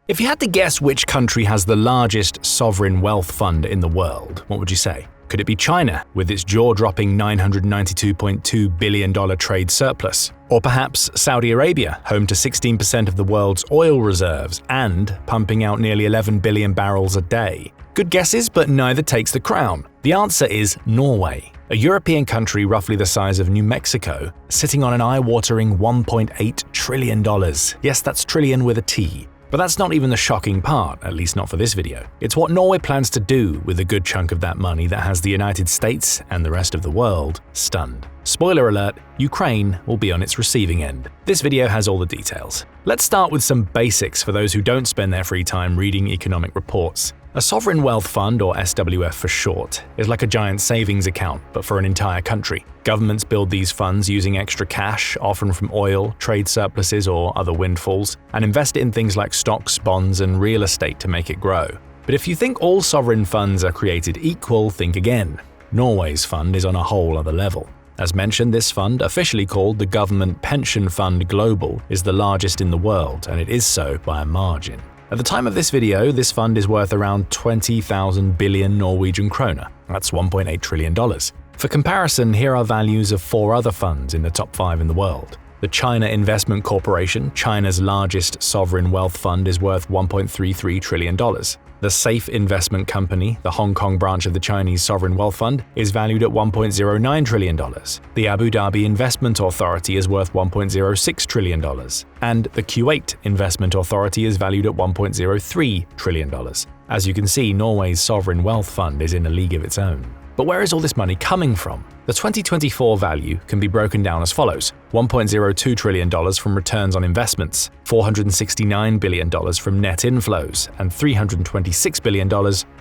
If you had to guess which country has the largest sovereign wealth fund in the world, what would you say? Could it be China, with its jaw-dropping $992.2 billion trade surplus? Or perhaps Saudi Arabia, home to 16% of the world's oil reserves and pumping out nearly 11 billion barrels a day? Good guesses, but neither takes the crown. The answer is Norway, a European country roughly the size of New Mexico, sitting on an eye-watering $1.8 trillion. Yes, that's trillion with a T. But that's not even the shocking part, at least not for this video. It's what Norway plans to do with a good chunk of that money that has the United States and the rest of the world stunned. Spoiler alert, Ukraine will be on its receiving end. This video has all the details. Let's start with some basics for those who don't spend their free time reading economic reports. A sovereign wealth fund, or SWF for short, is like a giant savings account, but for an entire country. Governments build these funds using extra cash, often from oil, trade surpluses, or other windfalls, and invest it in things like stocks, bonds, and real estate to make it grow. But if you think all sovereign funds are created equal, think again. Norway's fund is on a whole other level. As mentioned, this fund, officially called the Government Pension Fund Global, is the largest in the world, and it is so by a margin. At the time of this video, this fund is worth around 20,000 billion Norwegian kroner. That's $1.8 trillion. For comparison, here are values of 4 other funds in the top 5 in the world. The China Investment Corporation, China's largest sovereign wealth fund, is worth $1.33 trillion. The Safe Investment Company, the Hong Kong branch of the Chinese Sovereign Wealth Fund, is valued at $1.09 trillion. The Abu Dhabi Investment Authority is worth $1.06 trillion. And the Kuwait Investment Authority is valued at $1.03 trillion. As you can see, Norway's Sovereign Wealth Fund is in a league of its own. But where is all this money coming from? The 2024 value can be broken down as follows: $1.02 trillion from returns on investments, $469 billion from net inflows, and $326 billion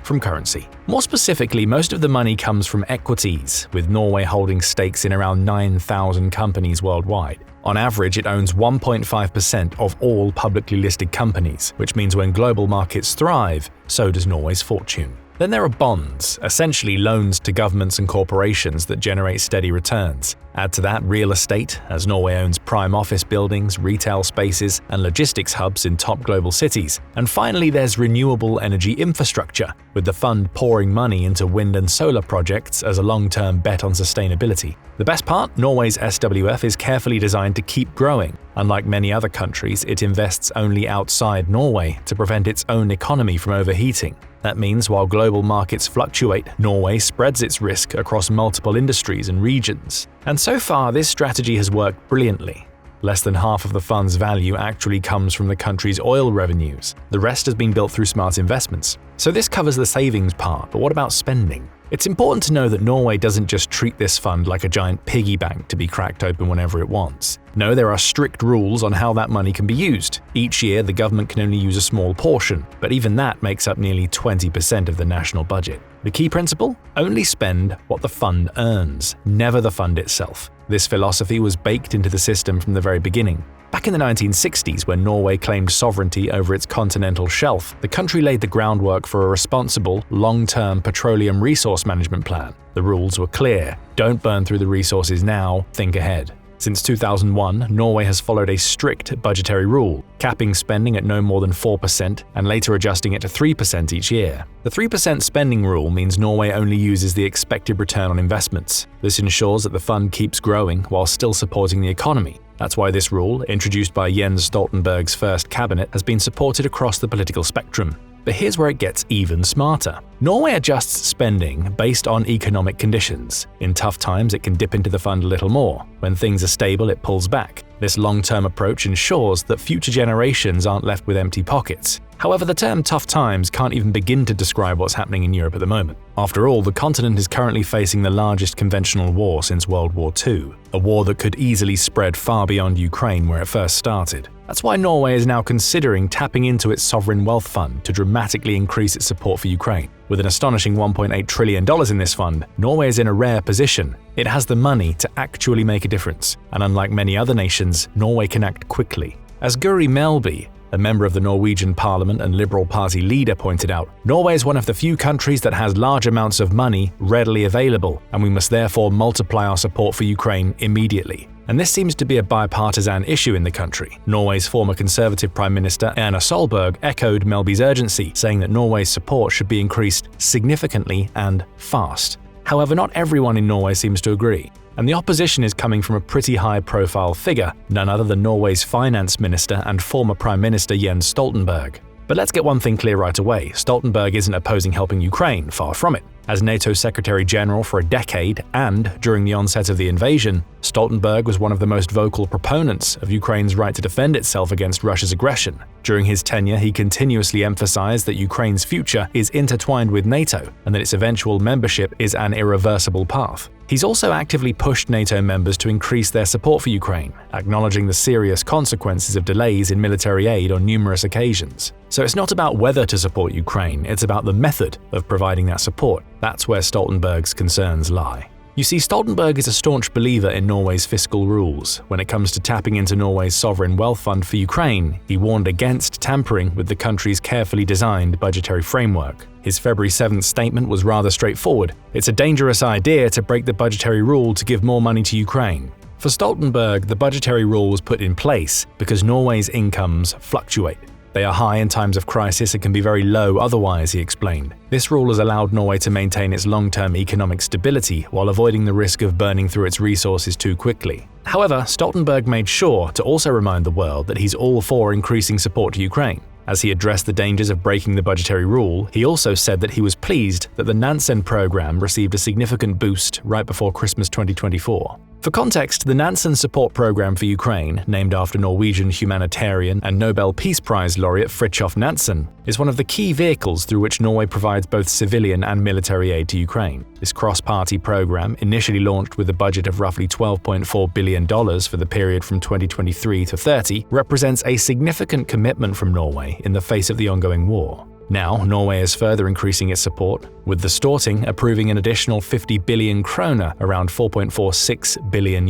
from currency. More specifically, most of the money comes from equities, with Norway holding stakes in around 9,000 companies worldwide. On average, it owns 1.5% of all publicly listed companies, which means when global markets thrive, so does Norway's fortune. Then there are bonds, essentially loans to governments and corporations that generate steady returns. Add to that real estate, as Norway owns prime office buildings, retail spaces, and logistics hubs in top global cities. And finally, there's renewable energy infrastructure, with the fund pouring money into wind and solar projects as a long-term bet on sustainability. The best part? Norway's SWF is carefully designed to keep growing. Unlike many other countries, it invests only outside Norway to prevent its own economy from overheating. That means while global markets fluctuate, Norway spreads its risk across multiple industries and regions. And so far, this strategy has worked brilliantly. Less than half of the fund's value actually comes from the country's oil revenues. The rest has been built through smart investments. So this covers the savings part, but what about spending? It's important to know that Norway doesn't just treat this fund like a giant piggy bank to be cracked open whenever it wants. No, there are strict rules on how that money can be used. Each year, the government can only use a small portion, but even that makes up nearly 20% of the national budget. The key principle? Only spend what the fund earns, never the fund itself. This philosophy was baked into the system from the very beginning. Back in the 1960s, when Norway claimed sovereignty over its continental shelf, the country laid the groundwork for a responsible, long-term petroleum resource management plan. The rules were clear: don't burn through the resources now, think ahead. Since 2001, Norway has followed a strict budgetary rule, capping spending at no more than 4% and later adjusting it to 3% each year. The 3% spending rule means Norway only uses the expected return on investments. This ensures that the fund keeps growing while still supporting the economy. That's why this rule, introduced by Jens Stoltenberg's first cabinet, has been supported across the political spectrum. But here's where it gets even smarter. Norway adjusts spending based on economic conditions. In tough times, it can dip into the fund a little more. When things are stable, it pulls back. This long-term approach ensures that future generations aren't left with empty pockets. However, the term tough times can't even begin to describe what's happening in Europe at the moment. After all, the continent is currently facing the largest conventional war since World War II, a war that could easily spread far beyond Ukraine where it first started. That's why Norway is now considering tapping into its sovereign wealth fund to dramatically increase its support for Ukraine. With an astonishing $1.8 trillion in this fund, Norway is in a rare position. It has the money to actually make a difference, and unlike many other nations, Norway can act quickly. As Guri Melby, a member of the Norwegian Parliament and Liberal Party leader, pointed out, Norway is one of the few countries that has large amounts of money readily available, and we must therefore multiply our support for Ukraine immediately. And this seems to be a bipartisan issue in the country. Norway's former Conservative Prime Minister Erna Solberg echoed Melby's urgency, saying that Norway's support should be increased significantly and fast. However, not everyone in Norway seems to agree. And the opposition is coming from a pretty high-profile figure, none other than Norway's finance minister and former Prime Minister Jens Stoltenberg. But let's get one thing clear right away. Stoltenberg isn't opposing helping Ukraine, far from it. As NATO Secretary General for a decade and during the onset of the invasion, Stoltenberg was one of the most vocal proponents of Ukraine's right to defend itself against Russia's aggression. During his tenure, he continuously emphasized that Ukraine's future is intertwined with NATO and that its eventual membership is an irreversible path. He's also actively pushed NATO members to increase their support for Ukraine, acknowledging the serious consequences of delays in military aid on numerous occasions. So it's not about whether to support Ukraine, it's about the method of providing that support. That's where Stoltenberg's concerns lie. You see, Stoltenberg is a staunch believer in Norway's fiscal rules. When it comes to tapping into Norway's sovereign wealth fund for Ukraine, he warned against tampering with the country's carefully designed budgetary framework. His February 7th statement was rather straightforward. It's a dangerous idea to break the budgetary rule to give more money to Ukraine. For Stoltenberg, the budgetary rule was put in place because Norway's incomes fluctuate. They are high in times of crisis and can be very low otherwise, he explained. This rule has allowed Norway to maintain its long-term economic stability while avoiding the risk of burning through its resources too quickly. However, Stoltenberg made sure to also remind the world that he's all for increasing support to Ukraine. As he addressed the dangers of breaking the budgetary rule, he also said that he was pleased that the Nansen program received a significant boost right before Christmas 2024. For context, the Nansen support program for Ukraine, named after Norwegian humanitarian and Nobel Peace Prize laureate Fridtjof Nansen, is one of the key vehicles through which Norway provides both civilian and military aid to Ukraine. This cross-party program, initially launched with a budget of roughly $12.4 billion for the period from 2023 to 30, represents a significant commitment from Norway in the face of the ongoing war. Now, Norway is further increasing its support, with the Storting approving an additional 50 billion kroner, around $4.46 billion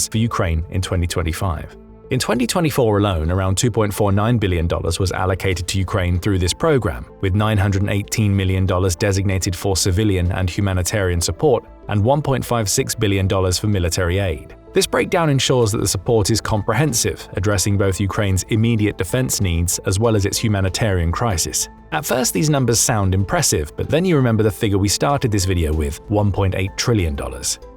for Ukraine in 2025. In 2024 alone, around $2.49 billion was allocated to Ukraine through this program, with $918 million designated for civilian and humanitarian support and $1.56 billion for military aid. This breakdown ensures that the support is comprehensive, addressing both Ukraine's immediate defense needs as well as its humanitarian crisis. At first, these numbers sound impressive, but then you remember the figure we started this video with, $1.8 trillion.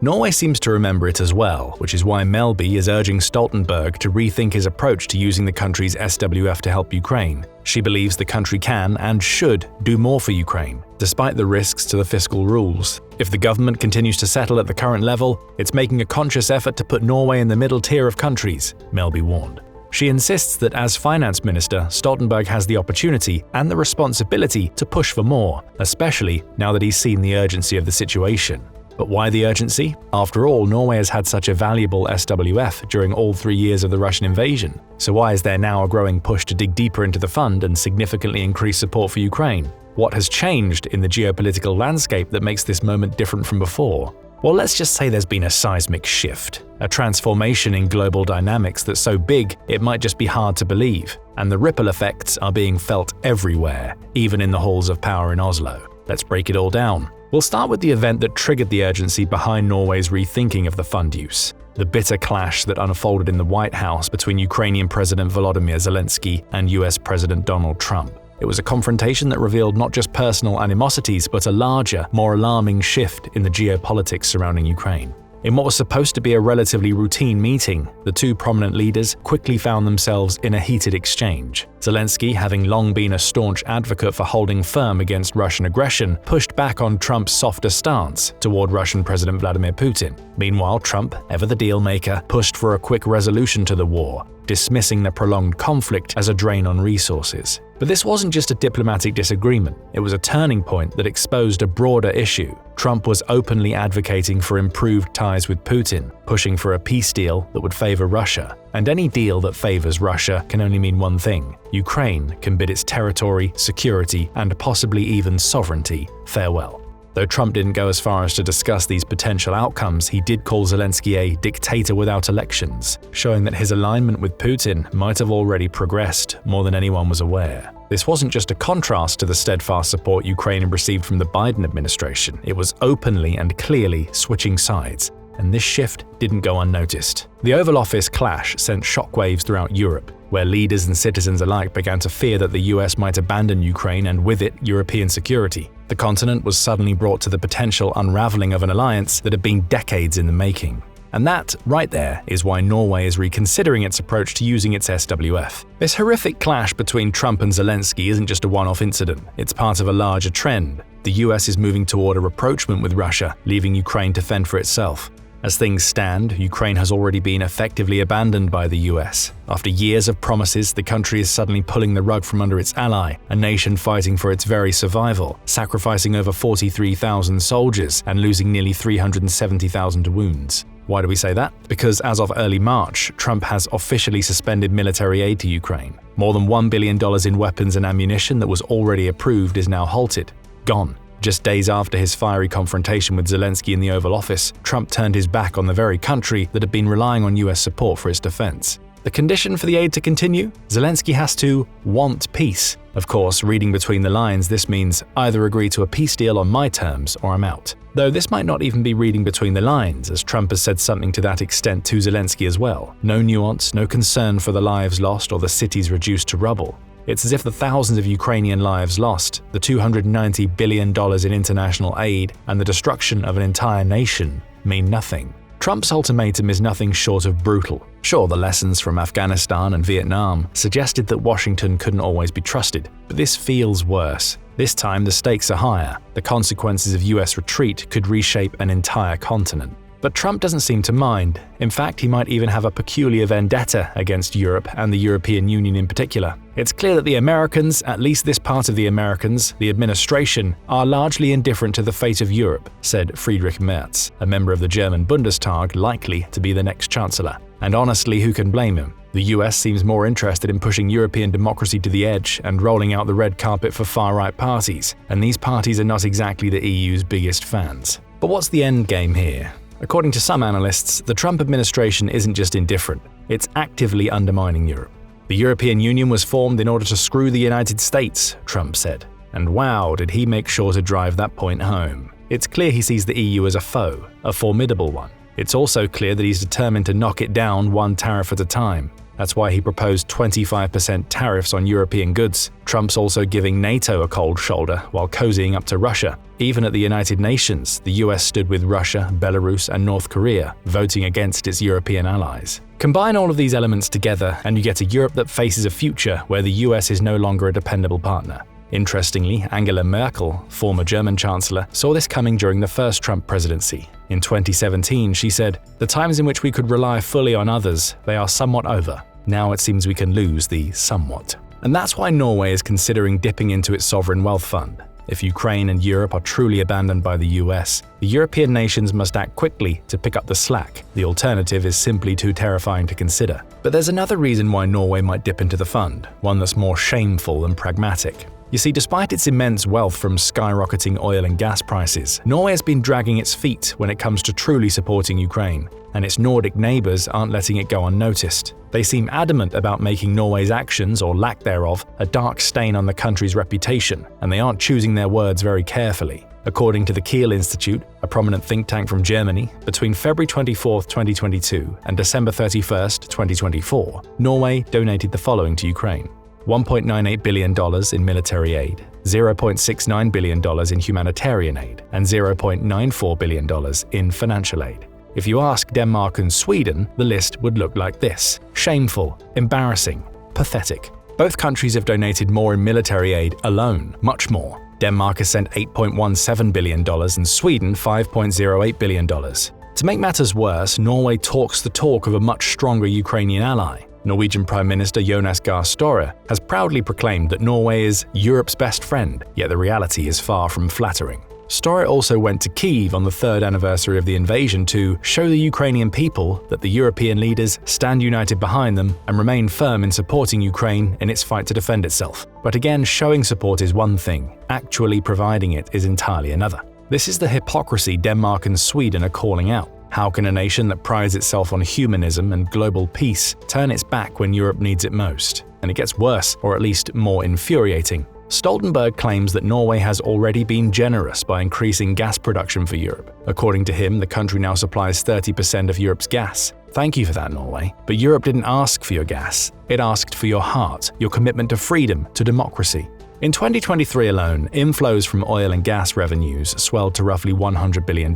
Norway seems to remember it as well, which is why Melby is urging Stoltenberg to rethink his approach to using the country's SWF to help Ukraine. She believes the country can and should do more for Ukraine, despite the risks to the fiscal rules. If the government continues to settle at the current level, it's making a conscious effort to put Norway in the middle tier of countries, Melby warned. She insists that as finance minister, Stoltenberg has the opportunity and the responsibility to push for more, especially now that he's seen the urgency of the situation. But why the urgency? After all, Norway has had such a valuable SWF during all 3 years of the Russian invasion. So why is there now a growing push to dig deeper into the fund and significantly increase support for Ukraine? What has changed in the geopolitical landscape that makes this moment different from before? Well, let's just say there's been a seismic shift, a transformation in global dynamics that's so big it might just be hard to believe, and the ripple effects are being felt everywhere, even in the halls of power in Oslo. Let's break it all down. We'll start with the event that triggered the urgency behind Norway's rethinking of the fund use: the bitter clash that unfolded in the White House between Ukrainian President Volodymyr Zelensky and US President Donald Trump. It was a confrontation that revealed not just personal animosities, but a larger, more alarming shift in the geopolitics surrounding Ukraine. In what was supposed to be a relatively routine meeting, the two prominent leaders quickly found themselves in a heated exchange. Zelensky, having long been a staunch advocate for holding firm against Russian aggression, pushed back on Trump's softer stance toward Russian President Vladimir Putin. Meanwhile, Trump, ever the deal-maker, pushed for a quick resolution to the war, dismissing the prolonged conflict as a drain on resources. But this wasn't just a diplomatic disagreement, it was a turning point that exposed a broader issue. Trump was openly advocating for improved ties with Putin, pushing for a peace deal that would favor Russia. And any deal that favors Russia can only mean one thing: Ukraine can bid its territory, security, and possibly even sovereignty farewell. Though Trump didn't go as far as to discuss these potential outcomes, he did call Zelensky a dictator without elections, showing that his alignment with Putin might have already progressed more than anyone was aware. This wasn't just a contrast to the steadfast support Ukraine had received from the Biden administration, it was openly and clearly switching sides. and this shift didn't go unnoticed. The Oval Office clash sent shockwaves throughout Europe, where leaders and citizens alike began to fear that the US might abandon Ukraine and with it, European security. The continent was suddenly brought to the potential unraveling of an alliance that had been decades in the making. And that, right there, is why Norway is reconsidering its approach to using its SWF. This horrific clash between Trump and Zelensky isn't just a one-off incident, it's part of a larger trend. The US is moving toward a rapprochement with Russia, leaving Ukraine to fend for itself. As things stand, Ukraine has already been effectively abandoned by the US. After years of promises, the country is suddenly pulling the rug from under its ally, a nation fighting for its very survival, sacrificing over 43,000 soldiers and losing nearly 370,000 to wounds. Why do we say that? Because as of early March, Trump has officially suspended military aid to Ukraine. More than $1 billion in weapons and ammunition that was already approved is now halted. Gone. Just days after his fiery confrontation with Zelensky in the Oval Office, Trump turned his back on the very country that had been relying on US support for its defense. The condition for the aid to continue? Zelensky has to want peace. Of course, reading between the lines, this means either agree to a peace deal on my terms or I'm out. Though this might not even be reading between the lines, as Trump has said something to that extent to Zelensky as well. No nuance, no concern for the lives lost or the cities reduced to rubble. It's as if the thousands of Ukrainian lives lost, the $290 billion in international aid, and the destruction of an entire nation mean nothing. Trump's ultimatum is nothing short of brutal. Sure, the lessons from Afghanistan and Vietnam suggested that Washington couldn't always be trusted, but this feels worse. This time the stakes are higher. The consequences of US retreat could reshape an entire continent. But Trump doesn't seem to mind. In fact, he might even have a peculiar vendetta against Europe and the European Union in particular. It's clear that the Americans, at least this part of the Americans, the administration, are largely indifferent to the fate of Europe, said Friedrich Merz, a member of the German Bundestag likely to be the next chancellor. And honestly, who can blame him? The US seems more interested in pushing European democracy to the edge and rolling out the red carpet for far-right parties, and these parties are not exactly the EU's biggest fans. But what's the end game here? According to some analysts, the Trump administration isn't just indifferent, it's actively undermining Europe. The European Union was formed in order to screw the United States, Trump said. And wow, did he make sure to drive that point home. It's clear he sees the EU as a foe, a formidable one. It's also clear that he's determined to knock it down one tariff at a time. That's why he proposed 25% tariffs on European goods. Trump's also giving NATO a cold shoulder while cozying up to Russia. Even at the United Nations, the US stood with Russia, Belarus, and North Korea, voting against its European allies. Combine all of these elements together and you get a Europe that faces a future where the US is no longer a dependable partner. Interestingly, Angela Merkel, former German chancellor, saw this coming during the first Trump presidency. In 2017, she said, "The times in which we could rely fully on others, they are somewhat over. Now it seems we can lose the somewhat." And that's why Norway is considering dipping into its sovereign wealth fund. If Ukraine and Europe are truly abandoned by the US, the European nations must act quickly to pick up the slack. The alternative is simply too terrifying to consider. But there's another reason why Norway might dip into the fund, one that's more shameful than pragmatic. You see, despite its immense wealth from skyrocketing oil and gas prices, Norway has been dragging its feet when it comes to truly supporting Ukraine, and its Nordic neighbours aren't letting it go unnoticed. They seem adamant about making Norway's actions, or lack thereof, a dark stain on the country's reputation, and they aren't choosing their words very carefully. According to the Kiel Institute, a prominent think tank from Germany, between February 24, 2022 and December 31, 2024, Norway donated the following to Ukraine: $1.98 billion in military aid, $0.69 billion in humanitarian aid, and $0.94 billion in financial aid. If you ask Denmark and Sweden, the list would look like this: shameful, embarrassing, pathetic. Both countries have donated more in military aid alone, much more. Denmark has sent $8.17 billion and Sweden $5.08 billion. To make matters worse, Norway talks the talk of a much stronger Ukrainian ally. Norwegian Prime Minister Jonas Gahr Støre has proudly proclaimed that Norway is Europe's best friend, yet the reality is far from flattering. Støre also went to Kyiv on the third anniversary of the invasion to show the Ukrainian people that the European leaders stand united behind them and remain firm in supporting Ukraine in its fight to defend itself. But again, showing support is one thing, actually providing it is entirely another. This is the hypocrisy Denmark and Sweden are calling out. How can a nation that prides itself on humanism and global peace turn its back when Europe needs it most? And it gets worse, or at least more infuriating. Stoltenberg claims that Norway has already been generous by increasing gas production for Europe. According to him, the country now supplies 30% of Europe's gas. Thank you for that, Norway. But Europe didn't ask for your gas. It asked for your heart, your commitment to freedom, to democracy. In 2023 alone, inflows from oil and gas revenues swelled to roughly $100 billion.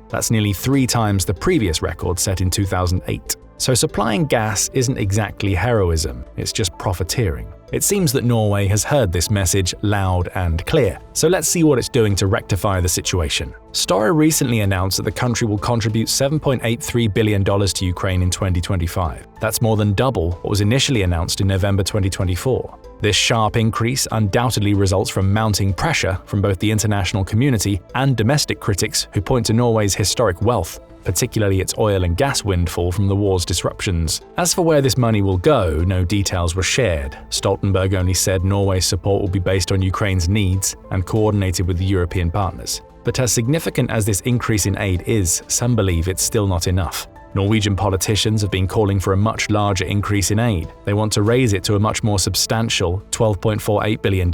That's nearly 3 times the previous record set in 2008. So supplying gas isn't exactly heroism, it's just profiteering. It seems that Norway has heard this message loud and clear, so let's see what it's doing to rectify the situation. Støre recently announced that the country will contribute $7.83 billion to Ukraine in 2025. That's more than double what was initially announced in November 2024. This sharp increase undoubtedly results from mounting pressure from both the international community and domestic critics who point to Norway's historic wealth, particularly its oil and gas windfall from the war's disruptions. As for where this money will go, no details were shared. Stoltenberg only said Norway's support will be based on Ukraine's needs and coordinated with the European partners. But as significant as this increase in aid is, some believe it's still not enough. Norwegian politicians have been calling for a much larger increase in aid. They want to raise it to a much more substantial $12.48 billion.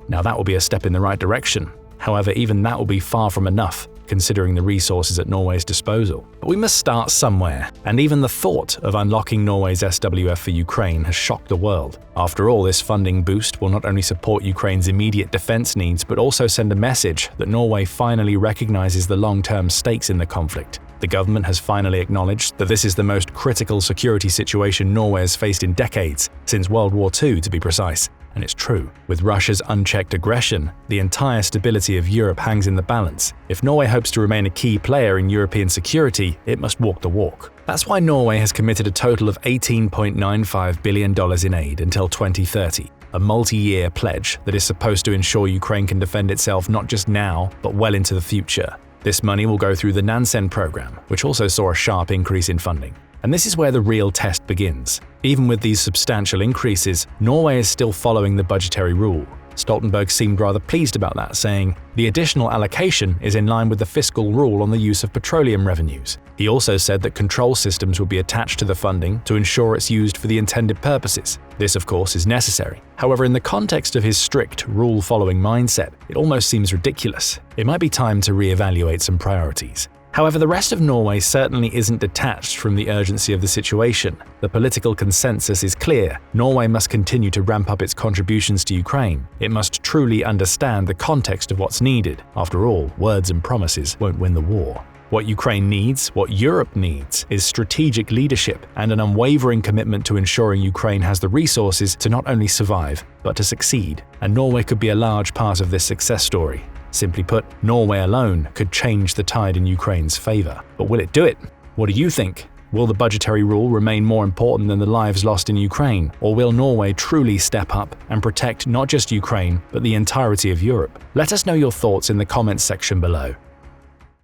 Now that will be a step in the right direction. However, even that will be far from enough, considering the resources at Norway's disposal. But we must start somewhere, and even the thought of unlocking Norway's SWF for Ukraine has shocked the world. After all, this funding boost will not only support Ukraine's immediate defense needs, but also send a message that Norway finally recognizes the long-term stakes in the conflict. The government has finally acknowledged that this is the most critical security situation Norway has faced in decades, since World War II to be precise. And it's true. With Russia's unchecked aggression, the entire stability of Europe hangs in the balance. If Norway hopes to remain a key player in European security, it must walk the walk. That's why Norway has committed a total of $18.95 billion in aid until 2030, a multi-year pledge that is supposed to ensure Ukraine can defend itself not just now, but well into the future. This money will go through the Nansen program, which also saw a sharp increase in funding. And this is where the real test begins. Even with these substantial increases, Norway is still following the budgetary rule. Stoltenberg seemed rather pleased about that, saying, "The additional allocation is in line with the fiscal rule on the use of petroleum revenues." He also said that control systems will be attached to the funding to ensure it's used for the intended purposes. This, of course, is necessary. However, in the context of his strict, rule-following mindset, it almost seems ridiculous. It might be time to reevaluate some priorities. However, the rest of Norway certainly isn't detached from the urgency of the situation. The political consensus is clear. Norway must continue to ramp up its contributions to Ukraine. It must truly understand the context of what's needed. After all, words and promises won't win the war. What Ukraine needs, what Europe needs, is strategic leadership and an unwavering commitment to ensuring Ukraine has the resources to not only survive, but to succeed. And Norway could be a large part of this success story. Simply put, Norway alone could change the tide in Ukraine's favor. But will it do it? What do you think? Will the budgetary rule remain more important than the lives lost in Ukraine? Or will Norway truly step up and protect not just Ukraine, but the entirety of Europe? Let us know your thoughts in the comments section below.